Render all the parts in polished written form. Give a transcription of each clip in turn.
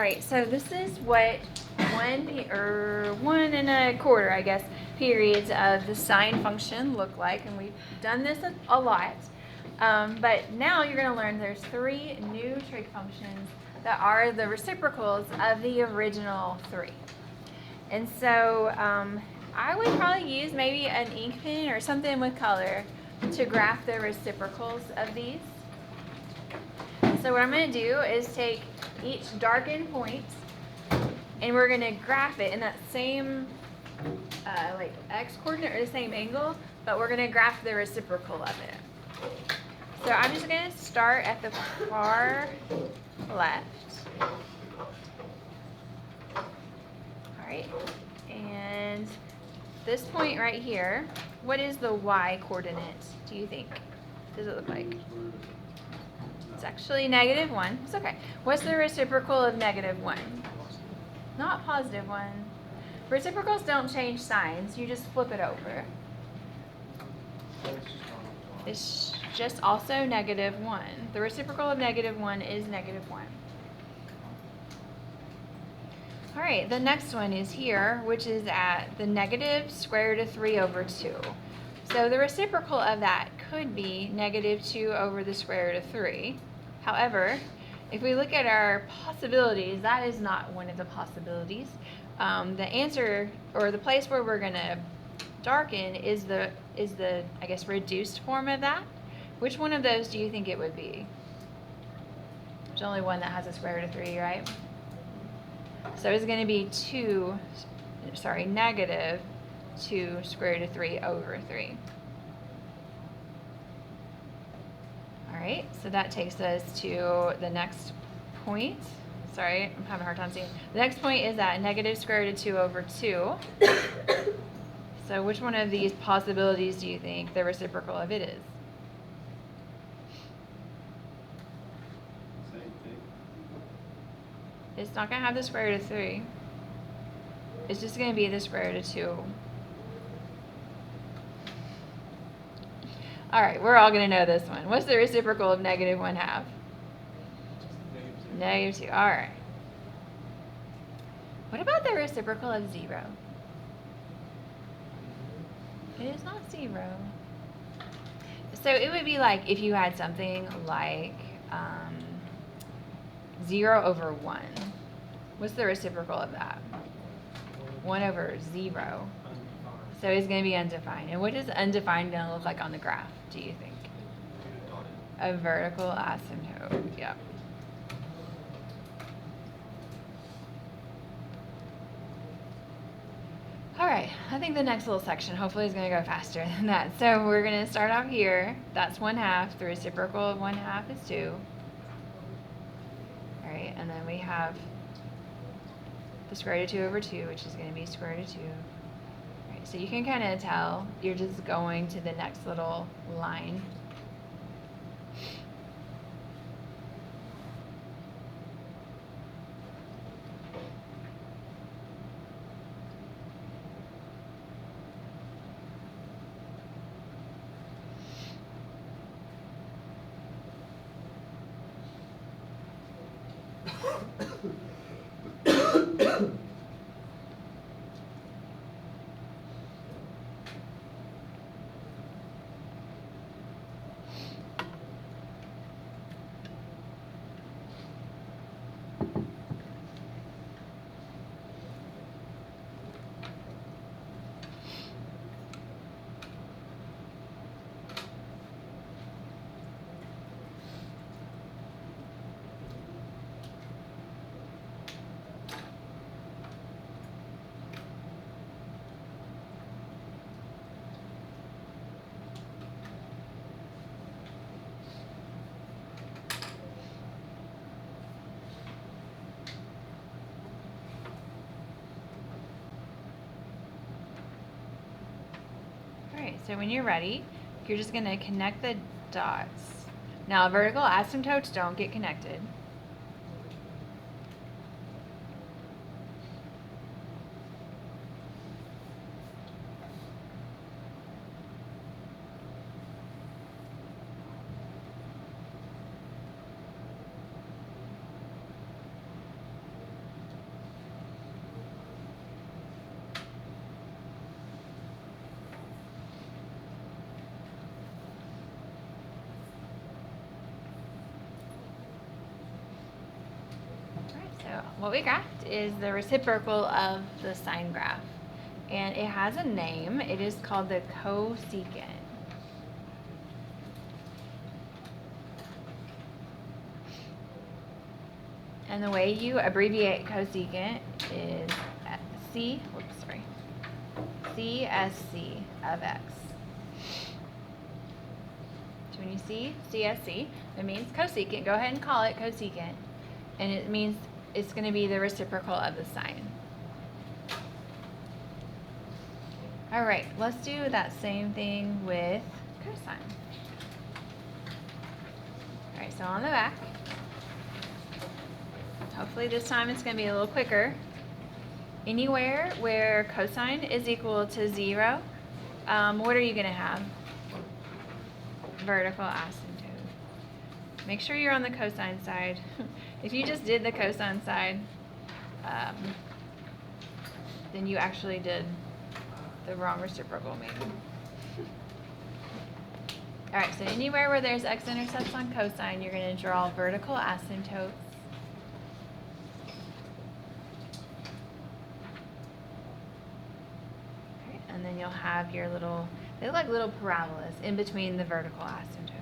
All right, so this is what 1.25, I guess, periods of the sine function look like, and we've done this a lot. But now you're going to learn there's 3 new trig functions that are the reciprocals of the original 3. And so I would probably use maybe an ink pen or something with color to graph the reciprocals of these. So what I'm going to do is take each darkened point and we're going to graph it in that same like x coordinate or the same angle, but we're going to graph the reciprocal of it. So I'm just going to start at the far left. All right, and this point right here, what is the y coordinate, do you think? What does it look like? It's actually -1. It's okay. What's the reciprocal of -1? Not +1. Reciprocals don't change signs. You just flip it over. It's just also -1. The reciprocal of -1 is -1. All right, the next one is here, which is at the -3/2. So the reciprocal of that could be -2 over the square root of 3. However, if we look at our possibilities, that is not one of the possibilities. The answer, or the place where we're going to darken, is the I guess reduced form of that. Which one of those do you think it would be? There's only one that has a square root of 3, right? So it's going to be -2 square root of 3 over 3. All right, so that takes us to the next point. Sorry, I'm having a hard time seeing. The next point is at -square root of 2 over 2. So which one of these possibilities do you think the reciprocal of it is? It's not going to have the square root of 3. It's just going to be the square root of 2. All right, we're all going to know this one. What's the reciprocal of -1/2? -2. All right. What about the reciprocal of 0? It is not 0. So it would be like if you had something like 0 over 1. What's the reciprocal of that? 1 over 0. So it's going to be undefined. And what is undefined going to look like on the graph, do you think? A vertical asymptote. Yep. All right, I think the next little section hopefully is going to go faster than that. So we're going to start out here. That's 1/2. The reciprocal of 1/2 is 2. All right, and then we have the square root of 2 over 2, which is going to be square root of 2. All right, so you can kind of tell you're just going to the next little line. So when you're ready, you're just going to connect the dots. Now, vertical asymptotes don't get connected. what we got is the reciprocal of the sine graph. And it has a name. It is called the cosecant. And the way you abbreviate cosecant is CSC of x. So when you see CSC, it means cosecant. Go ahead and call it cosecant. And it means it's going to be the reciprocal of the sine. All right, let's do that same thing with cosine. All right, so on the back, hopefully this time it's going to be a little quicker. Anywhere where cosine is equal to 0, what are you going to have? Vertical asymptote. Make sure you're on the cosine side. If you just did the cosine side, then you actually did the wrong reciprocal maybe. Alright, so anywhere where there's x-intercepts on cosine, you're going to draw vertical asymptotes. Okay, and then you'll have your little, they look like little parabolas in between the vertical asymptotes.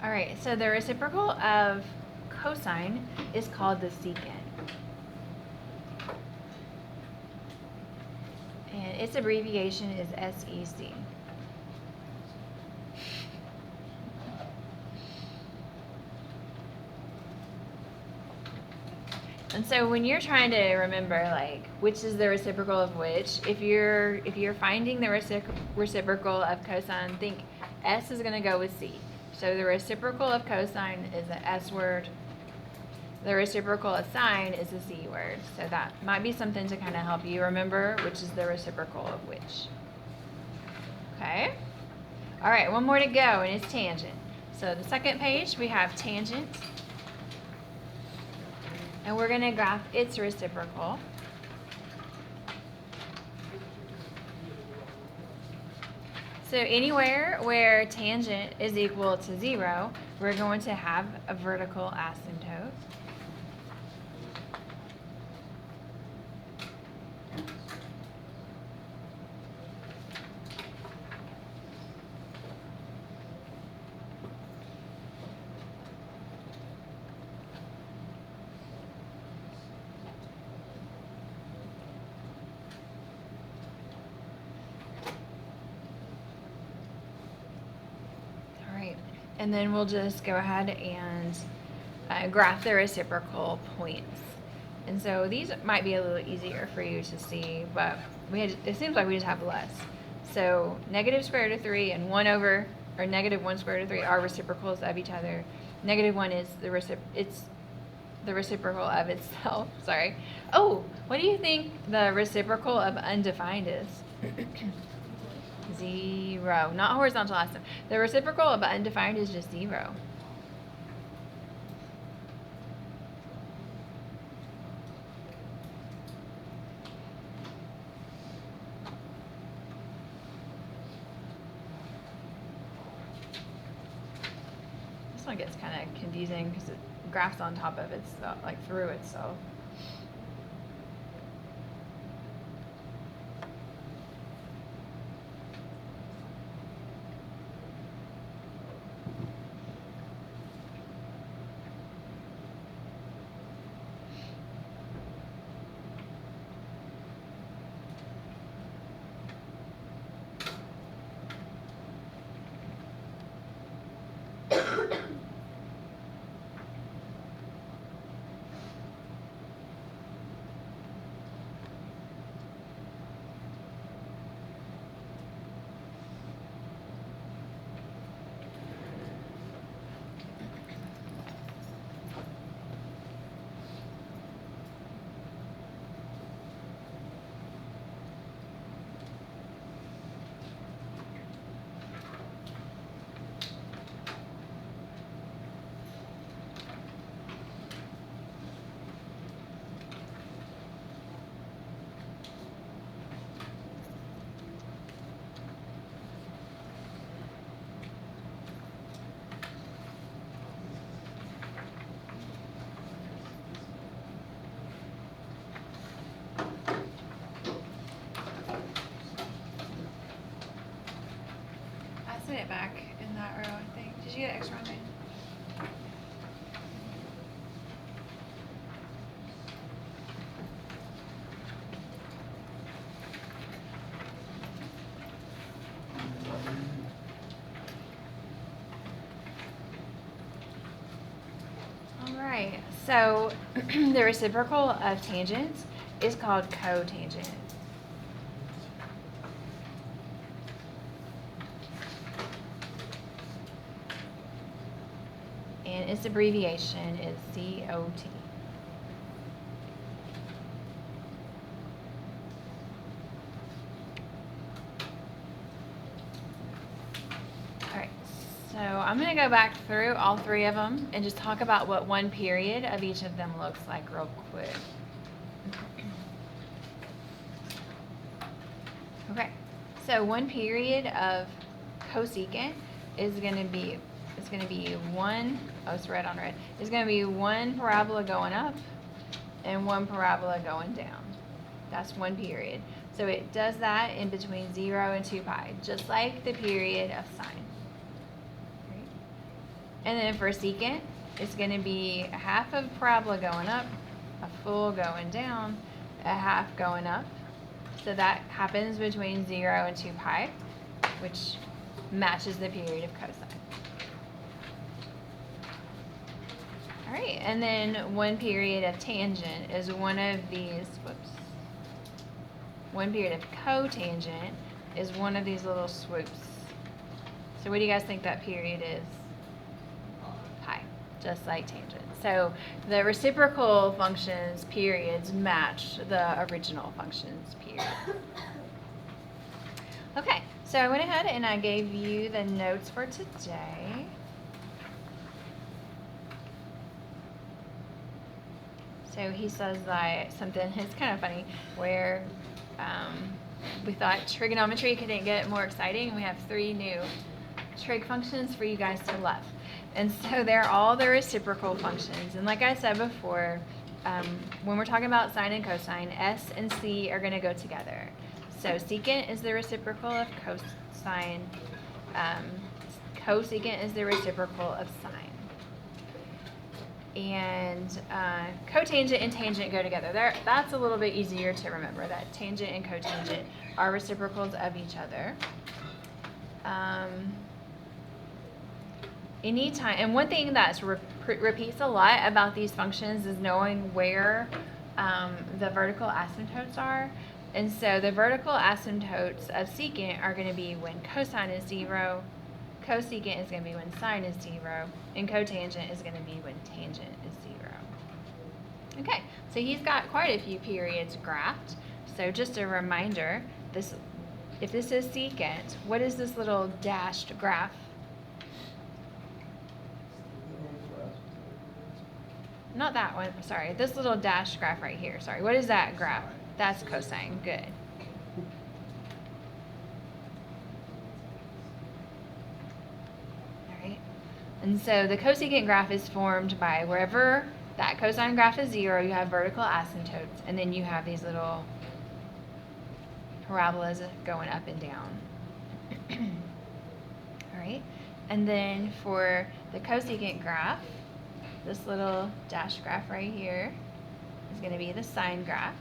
All right, so the reciprocal of cosine is called the secant. And its abbreviation is SEC. And so when you're trying to remember like which is the reciprocal of which, if you're finding the reciprocal of cosine, think S is going to go with C. So the reciprocal of cosine is the S word. The reciprocal of sine is the C word. So that might be something to kind of help you remember which is the reciprocal of which. Okay? All right, one more to go, and it's tangent. So the second page, we have tangent. And we're going to graph its reciprocal. So anywhere where tangent is equal to 0, we're going to have a vertical asymptote. And then we'll just go ahead and graph the reciprocal points. And so these might be a little easier for you to see, but it seems like we just have less. So negative square root of 3 and 1 over, or negative 1 square root of 3 are reciprocals of each other. Negative 1 is the reciprocal of itself. Sorry. Oh, what do you think the reciprocal of undefined is? 0. Not horizontal asymptote. The reciprocal of undefined is just 0. This one gets kind of confusing because it graphs on top of itself, like through itself. It back in that row, I think. Did you get extra on there? All right. So the reciprocal of tangent is called cotangent. And its abbreviation is COT. All right, so I'm going to go back through all 3 of them and just talk about what one period of each of them looks like real quick. Okay, so one period of cosecant is going to be one, oh, it's red on red. It's going to be one parabola going up and one parabola going down. That's one period. So it does that in between 0 and 2 pi, just like the period of sine. Right? And then for secant, it's going to be a half of parabola going up, a full going down, a half going up. So that happens between 0 and 2 pi, which matches the period of cosine. All right, and then one period of tangent is one of these, one period of cotangent is one of these little swoops. So what do you guys think that period is? Pi, just like tangent. So the reciprocal functions periods match the original functions period. Okay, so I went ahead and I gave you the notes for today. So he says that something is kind of funny where we thought trigonometry couldn't get more exciting, and we have 3 new trig functions for you guys to love. And so they're all the reciprocal functions. And like I said before, when we're talking about sine and cosine, S and C are going to go together. So secant is the reciprocal of cosine. Cosecant is the reciprocal of sine. And cotangent and tangent go together. That's a little bit easier to remember, that tangent and cotangent are reciprocals of each other. Anytime, and one thing that repeats a lot about these functions is knowing where the vertical asymptotes are. And so the vertical asymptotes of secant are going to be when cosine is 0 cosecant is going to be when sine is 0, and cotangent is going to be when tangent is 0. Okay, so he's got quite a few periods graphed. So just a reminder, if this is secant, what is this little dashed graph? Not that one, sorry. This little dashed graph right here, sorry. What is that graph? That's cosine, good. All right. And so the cosecant graph is formed by wherever that cosine graph is 0, you have vertical asymptotes, and then you have these little parabolas going up and down. All right. And then for the cosecant graph, this little dashed graph right here is going to be the sine graph.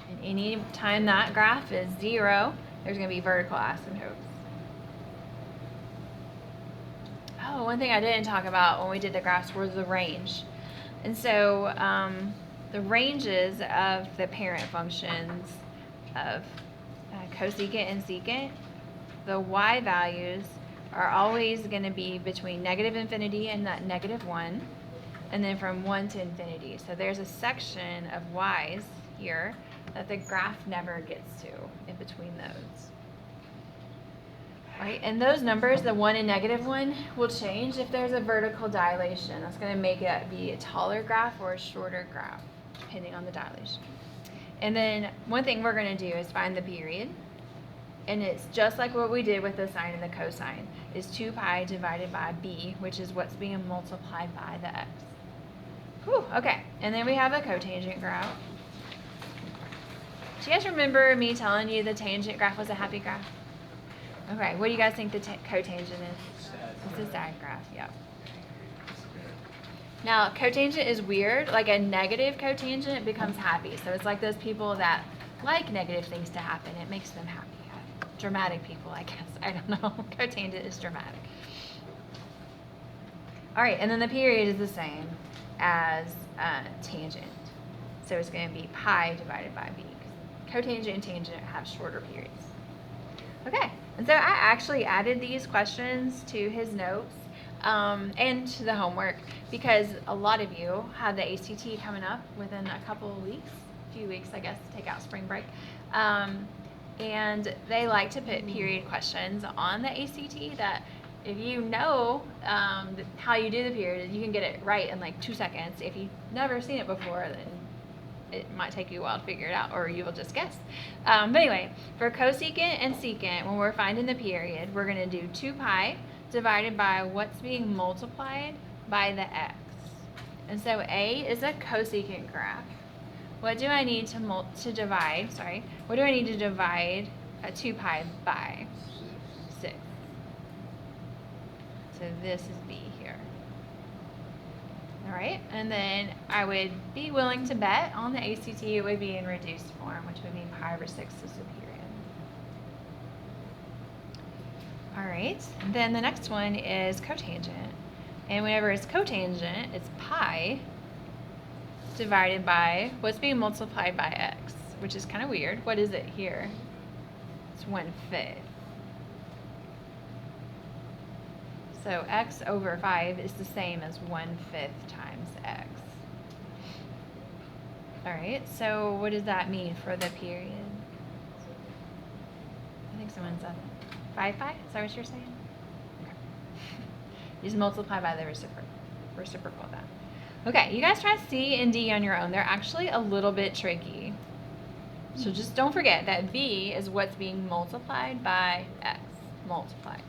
And any time that graph is 0, there's going to be vertical asymptotes. Oh, one thing I didn't talk about when we did the graphs was the range. And so the ranges of the parent functions of cosecant and secant, the y values are always going to be between negative infinity and that -1, and then from 1 to infinity. So there's a section of y's here that the graph never gets to in between those. Right, and those numbers, the 1 and -1, will change if there's a vertical dilation. That's going to make it be a taller graph or a shorter graph, depending on the dilation. And then one thing we're going to do is find the period. And it's just like what we did with the sine and the cosine, is 2 pi divided by b, which is what's being multiplied by the x. Whew, okay, and then we have a cotangent graph. Do you guys remember me telling you the tangent graph was a happy graph? Okay, what do you guys think the cotangent is? It's a sad graph, yeah. Now, cotangent is weird. Like a negative cotangent becomes happy. So it's like those people that like negative things to happen. It makes them happy. Dramatic people, I guess. I don't know. Cotangent is dramatic. All right, and then the period is the same as tangent. So it's going to be pi divided by b. Cotangent and tangent have shorter periods. Okay, and so I actually added these questions to his notes and to the homework because a lot of you have the ACT coming up within a couple of weeks, few weeks, I guess, to take out spring break. And they like to put period questions on the ACT that if you know how you do the period, you can get it right in like 2 seconds. If you've never seen it before, then it might take you a while to figure it out, or you will just guess. But anyway, for cosecant and secant, when we're finding the period, we're going to do 2 pi divided by what's being multiplied by the x. And so A is a cosecant graph. What do I need to divide? Sorry. What do I need to divide 2 pi by? 6. So this is B here. All right, and then I would be willing to bet on the ACT it would be in reduced form, which would mean pi over 6 is the period. All right, then the next one is cotangent. And whenever it's cotangent, it's pi divided by what's being multiplied by x, which is kind of weird. What is it here? It's 1/5. So x over 5 is the same as 1/5 times x. All right, so what does that mean for the period? I think someone said 5 pi? Is that what you're saying? Okay. You just multiply by the reciprocal of that. Okay, you guys try C and D on your own. They're actually a little bit tricky. So just don't forget that V is what's being multiplied by x. Multiplied.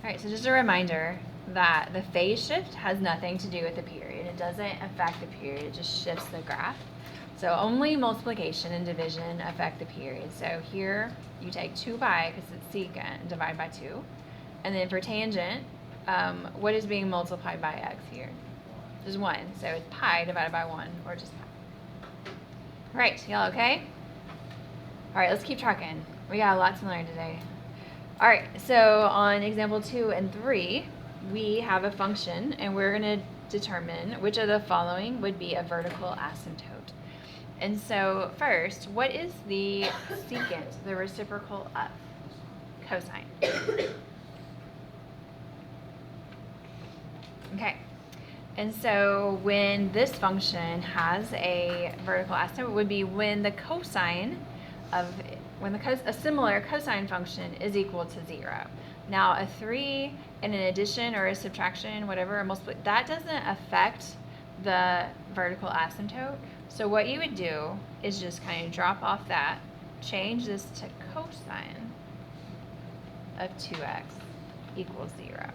All right, so just a reminder that the phase shift has nothing to do with the period. It doesn't affect the period, it just shifts the graph. So only multiplication and division affect the period. So here you take 2 pi, because it's secant, and divide by 2. And then for tangent, what is being multiplied by x here? Just 1. So it's pi divided by 1, or just pi. Right, y'all okay? All right, let's keep tracking. We got a lot to learn today. All right, so on example 2 and 3, we have a function, and we're going to determine which of the following would be a vertical asymptote. And so first, what is the secant, the reciprocal of cosine? Okay, and so when this function has a vertical asymptote, it would be when the cosine of, a similar cosine function is equal to 0. Now a 3 and an addition or a subtraction, whatever, a multiply, that doesn't affect the vertical asymptote. So what you would do is just kind of drop off that, change this to cosine of 2x equals 0.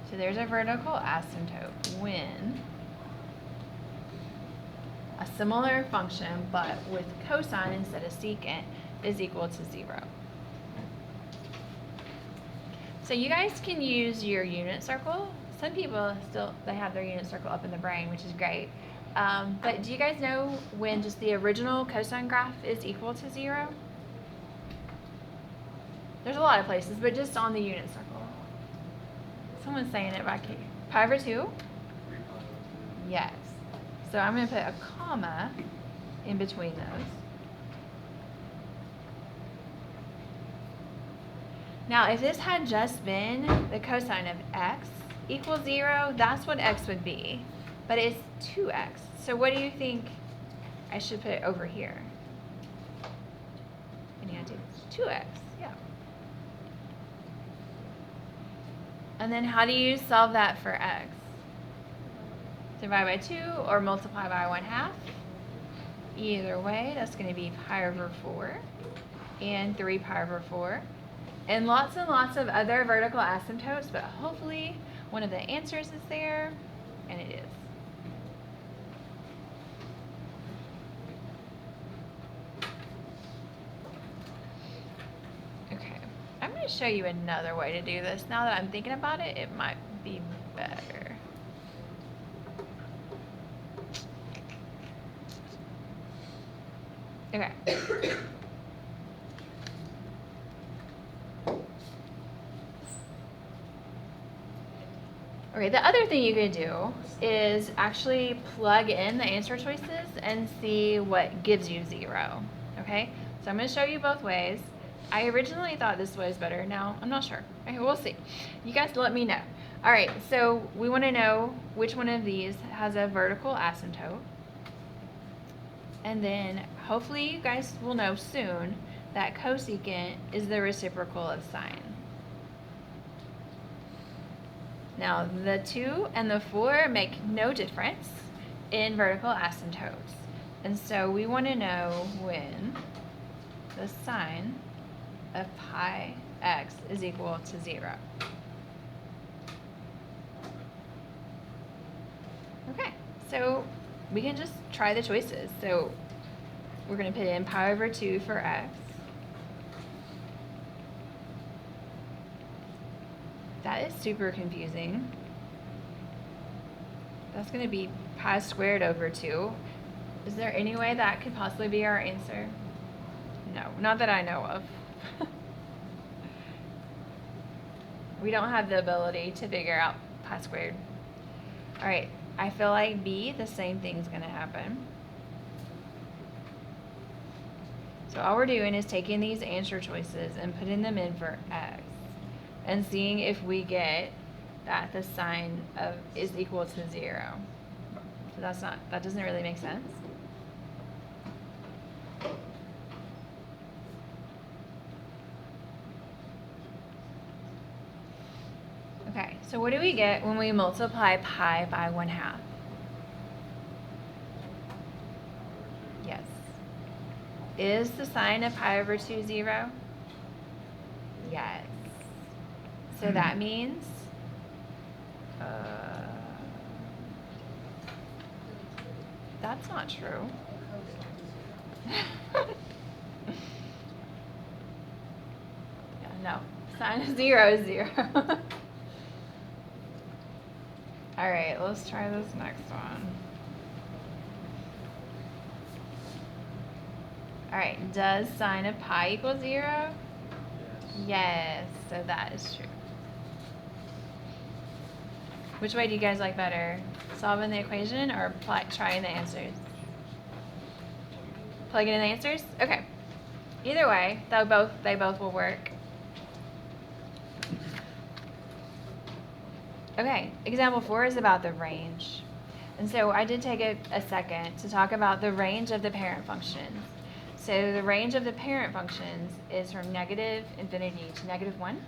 So there's a vertical asymptote when a similar function, but with cosine instead of secant, is equal to 0. So you guys can use your unit circle. Some people they have their unit circle up in the brain, which is great. But do you guys know when just the original cosine graph is equal to 0? There's a lot of places, but just on the unit circle. Someone's saying it back here. Pi over 2? Yes. So I'm going to put a comma in between those. Now, if this had just been the cosine of x equals 0, that's what x would be. But it's 2x. So what do you think I should put over here? Any idea? 2x, yeah. And then how do you solve that for x? Divide by 2 or multiply by 1/2? Either way, that's going to be pi over 4 and 3 pi over 4. And lots of other vertical asymptotes, but hopefully one of the answers is there, and it is. Okay, I'm going to show you another way to do this. Now that I'm thinking about it, it might be better. Okay. Okay, the other thing you could do is actually plug in the answer choices and see what gives you 0. Okay, so I'm going to show you both ways. I originally thought this way was better. Now I'm not sure. Okay, we'll see. You guys let me know. All right, so we want to know which one of these has a vertical asymptote. And then hopefully you guys will know soon that cosecant is the reciprocal of sine. Now the 2 and the 4 make no difference in vertical asymptotes. And so we want to know when the sine of pi x is equal to 0. Okay, so we can just try the choices. So we're going to put in pi over 2 for x. That is super confusing. That's going to be pi squared over 2. Is there any way that could possibly be our answer? No, not that I know of. We don't have the ability to figure out pi squared. All right, I feel like B, the same thing's going to happen. So all we're doing is taking these answer choices and putting them in for x and seeing if we get that the sine of is equal to 0. So that doesn't really make sense. Okay, so what do we get when we multiply pi by 1/2? Yes. Is the sine of pi over 2 0? Yes. So that means that's not true. Yeah, no. Sine of 0 is 0. All right, let's try this next one. All right, does sine of pi equal 0? Yes, so that is true. Which way do you guys like better? Solving the equation or trying the answers? Plugging in the answers? Okay. Either way, they both will work. Okay, example 4 is about the range. And so I did take a second to talk about the range of the parent functions. So the range of the parent functions is from negative infinity to negative 1,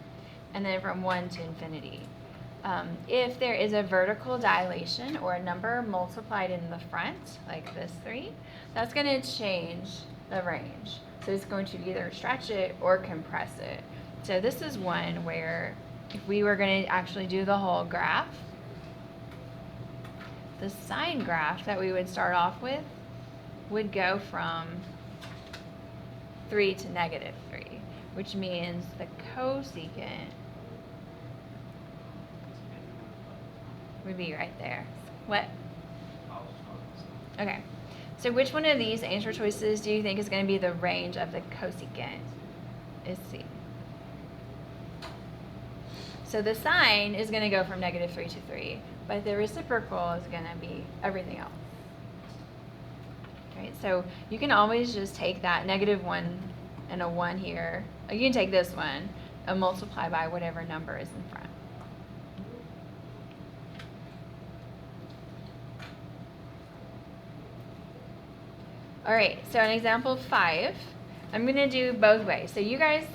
and then from 1 to infinity. If there is a vertical dilation or a number multiplied in the front, like this 3, that's going to change the range. So it's going to either stretch it or compress it. So this is one where if we were going to actually do the whole graph, the sine graph that we would start off with would go from 3 to negative 3, which means the cosecant would be right there. What? Okay. So which one of these answer choices do you think is going to be the range of the cosecant? Is C. So the sine is going to go from negative 3 to 3, but the reciprocal is going to be everything else. Right? So you can always just take that negative 1 and a 1 here. You can take this one and multiply by whatever number is in front. All right, so in example 5, I'm going to do both ways. So you guys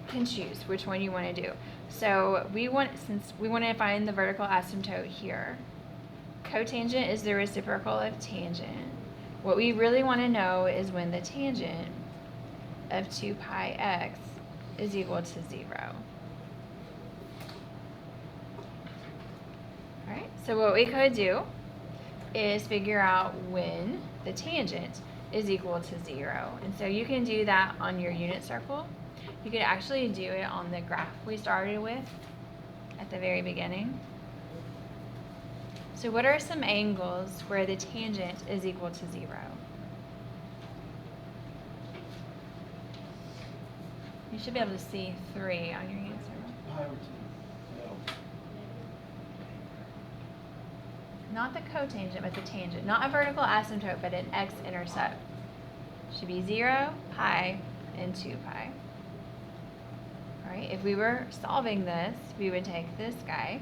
can choose which one you want to do. So since we want to find the vertical asymptote here, cotangent is the reciprocal of tangent. What we really want to know is when the tangent of 2 pi x is equal to 0. All right, so what we could do is figure out when the tangent is equal to 0. And so you can do that on your unit circle. You could actually do it on the graph we started with at the very beginning. So what are some angles where the tangent is equal to 0? You should be able to see 3 on your unit circle. Not the cotangent, but the tangent. Not a vertical asymptote, but an x-intercept. Should be 0, pi, and 2 pi. All right, if we were solving this, we would take this guy.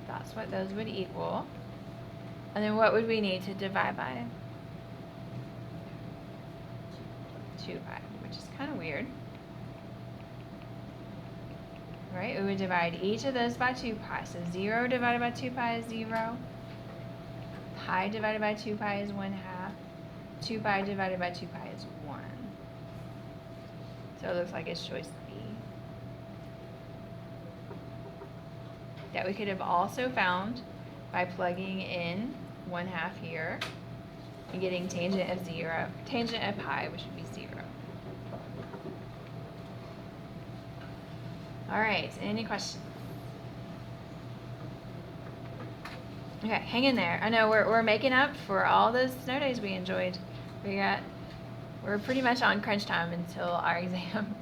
That's what those would equal. And then what would we need to divide by? 2 pi, which is kind of weird. Right, we would divide each of those by 2 pi. So 0 divided by 2 pi is 0. Pi divided by 2 pi is 1/2. 2 pi divided by 2 pi is 1. So it looks like it's choice B. That we could have also found by plugging in 1/2 here and getting tangent of 0, tangent of pi, which would be 0. All right, any questions? Okay, hang in there. I know we're making up for all those snow days we enjoyed. We're pretty much on crunch time until our exam.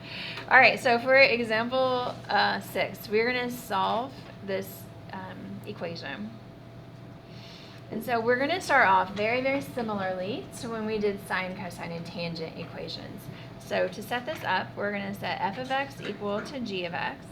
All right, so for example 6, we're going to solve this equation. And so we're going to start off very, very similarly to when we did sine, cosine, and tangent equations. So to set this up, we're going to set f of x equal to g of x.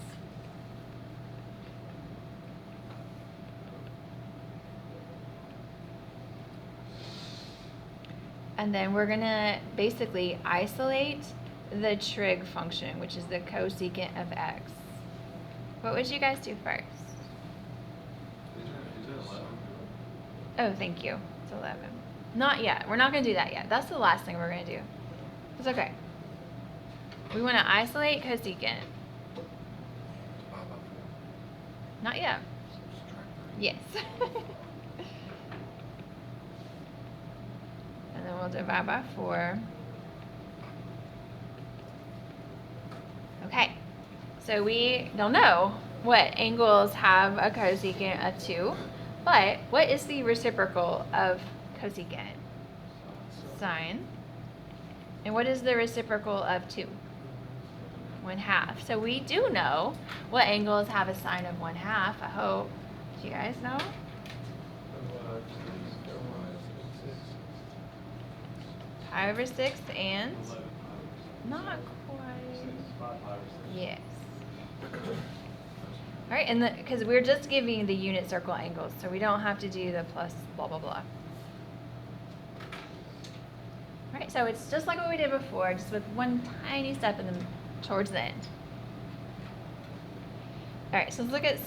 And then we're going to basically isolate the trig function, which is the cosecant of x. What would you guys do first? Is it 11? Oh, thank you. It's 11. Not yet. We're not going to do that yet. That's the last thing we're going to do. It's okay. We want to isolate cosecant. Not yet. Yes. And then we'll divide by 4. Okay. So we don't know what angles have a cosecant of 2, but what is the reciprocal of cosecant? Sine. And what is the reciprocal of 2? 1/2. So we do know what angles have a sine of 1/2, I hope. Do you guys know? Pi over 6 and not quite. Yes. All right, and because we're just giving the unit circle angles, so we don't have to do the plus blah blah blah. All right, so it's just like what we did before, just with one tiny step towards the end. All right, so let's look at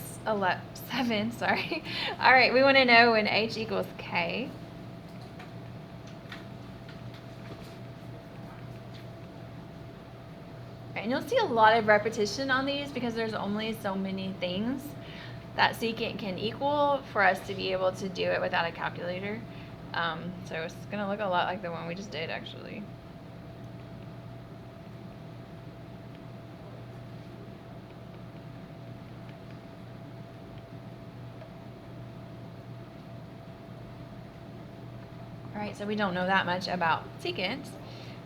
7. Sorry. All right, we want to know when h equals k. And you'll see a lot of repetition on these because there's only so many things that secant can equal for us to be able to do it without a calculator. So it's going to look a lot like the one we just did, actually. All right, so we don't know that much about secant,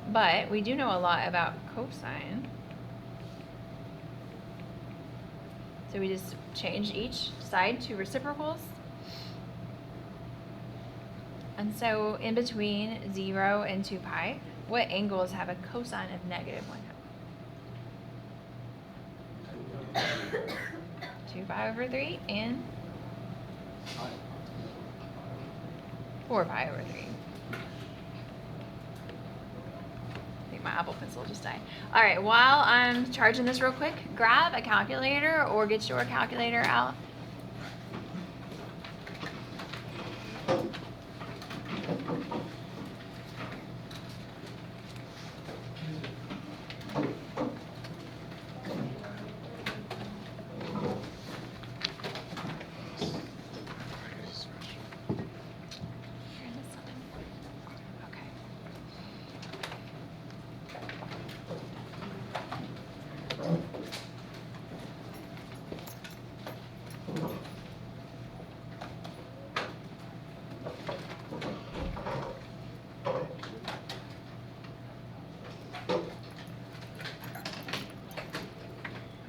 but we do know a lot about cosine. So we just change each side to reciprocals. And so in between 0 and 2 pi, what angles have a cosine of negative 1/2? 2 pi over 3 and 4 pi over 3. My Apple Pencil just died. All right, while I'm charging this real quick, grab a calculator or get your calculator out.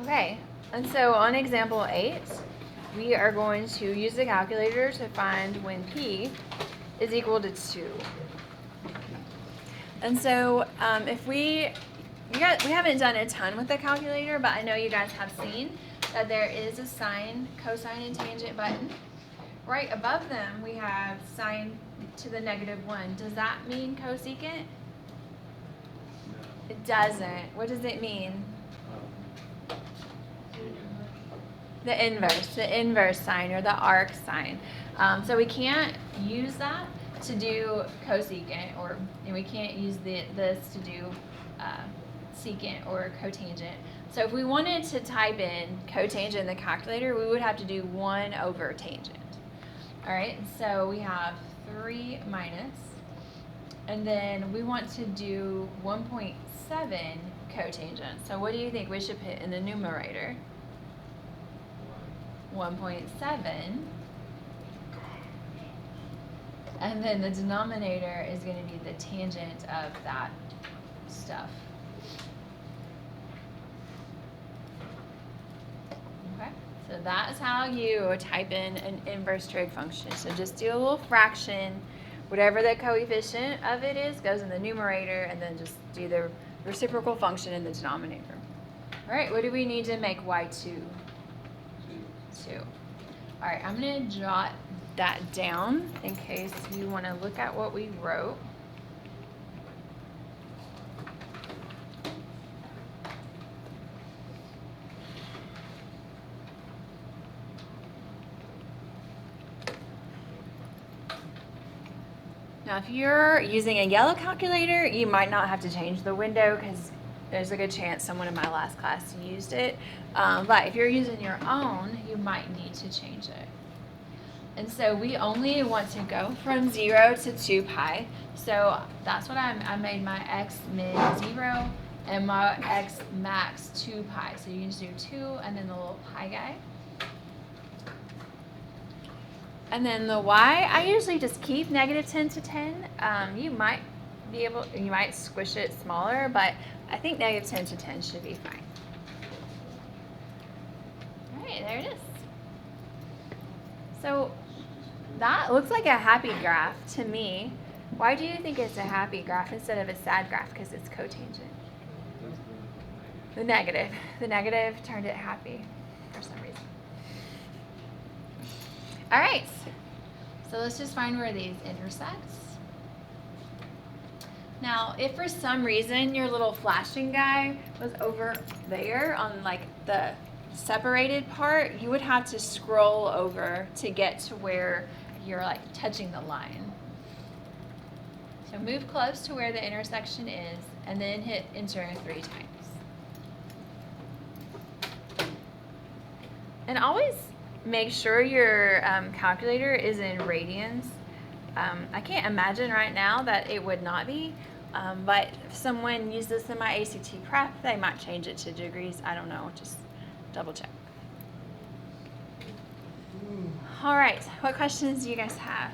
Okay, and so on example 8, we are going to use the calculator to find when P is equal to 2. And so if we haven't done a ton with the calculator, but I know you guys have seen that there is a sine, cosine, and tangent button. Right above them, we have sine to the -1. Does that mean cosecant? It doesn't. What does it mean? The inverse sign, or the arc sign. So we can't use that to do cosecant, and we can't use this to do secant or cotangent. So if we wanted to type in cotangent in the calculator, we would have to do 1 over tangent. All right, so we have 3 minus, and then we want to do 1.7 cotangent. So what do you think we should put in the numerator? 1.7. And then the denominator is going to be the tangent of that stuff. Okay, so that's how you type in an inverse trig function. So just do a little fraction. Whatever the coefficient of it is goes in the numerator, and then just do the reciprocal function in the denominator. All right, what do we need to make y2? 2. All right, I'm going to jot that down in case you want to look at what we wrote. Now, if you're using a yellow calculator, you might not have to change the window because there's a good chance someone in my last class used it. But if you're using your own, you might need to change it. And so we only want to go from 0 to 2 pi. So that's what I made my x min 0 and my x max 2 pi. So you can just do 2 and then the little pi guy. And then the y, I usually just keep negative 10 to 10. You might squish it smaller, but I think negative 10 to 10 should be fine. All right, there it is. So that looks like a happy graph to me. Why do you think it's a happy graph instead of a sad graph? Because it's cotangent. The negative turned it happy for some reason. All right, so let's just find where these intersect. Now, if for some reason your little flashing guy was over there on like the separated part, you would have to scroll over to get to where you're like touching the line. So move close to where the intersection is and then hit enter 3 times. And always make sure your calculator is in radians. I can't imagine right now that it would not be, but if someone used this in my ACT prep, they might change it to degrees. I don't know, just double check. All right, what questions do you guys have?